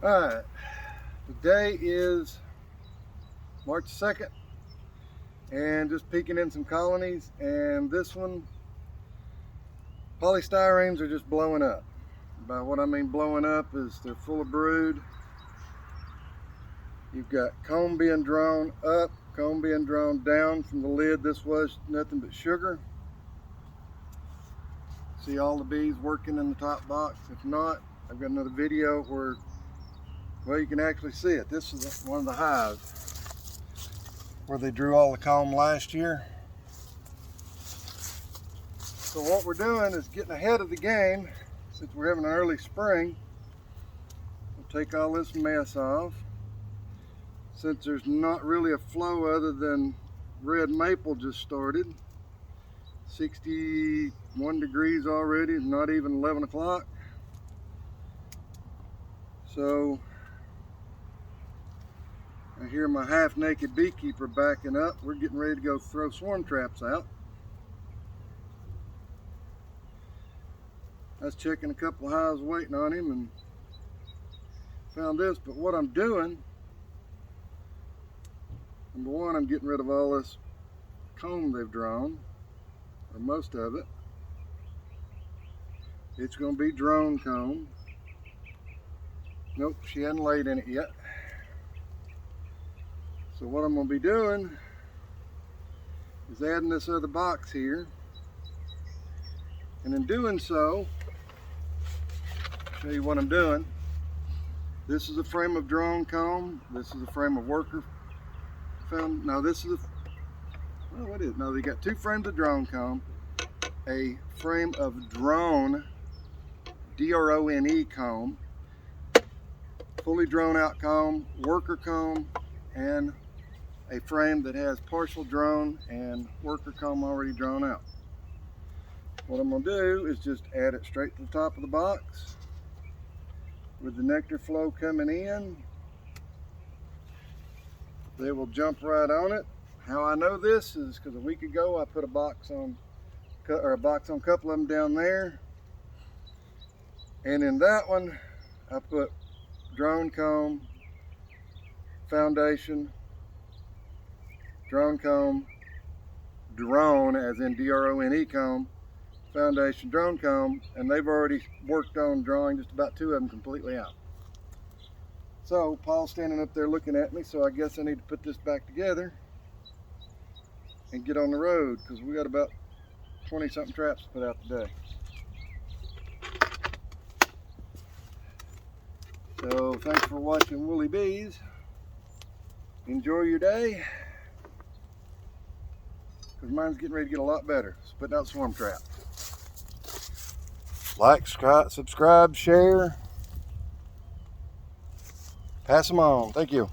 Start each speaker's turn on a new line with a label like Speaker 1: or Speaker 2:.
Speaker 1: Alright, today is March 2nd, and just peeking in some colonies, and this one, polystyrenes are just blowing up. By what I mean blowing up is they're full of brood. You've got comb being drawn up, comb being drawn down from the lid. This was nothing but sugar. See all the bees working in the top box. If not, I've got another video where, well, you can actually see it. This is one of the hives where they drew all the comb last year. So what we're doing is getting ahead of the game. Since we're having an early spring, we'll take all this mess off. Since there's not really a flow other than red maple just started, 61 degrees already, not even 11 o'clock. So I hear my half-naked beekeeper backing up. We're getting ready to go throw swarm traps out. I was checking a couple of hives waiting on him and found this, but what I'm doing, number one, I'm getting rid of all this comb they've drawn, or most of it. It's going to be drone comb. Nope, she hadn't laid in it yet. So what I'm going to be doing is adding this other box here, and in doing so, show you what I'm doing. This is a frame of drone comb. This is a frame of worker found. Now this is well, what is it? No, they got two frames of drone comb, a frame of drone, D-R-O-N-E comb, fully drawn out comb, worker comb, and a frame that has partial drone and worker comb already drawn out. What I'm going to do is just add it straight to the top of the box with the nectar flow coming in. They will jump right on it. How I know this is because a week ago I put a box on a couple of them down there, and in that one I put drone comb, foundation, drone comb, drone as in D-R-O-N-E comb, foundation, drone comb, and they've already worked on drawing just about two of them completely out. So Paul's standing up there looking at me, so I guess I need to put this back together and get on the road, because we got about 20 something traps to put out today. So thanks for watching Woolly Bees. Enjoy your day, because mine's getting ready to get a lot better. It's putting out swarm traps. Like, subscribe, share, pass them on. Thank you.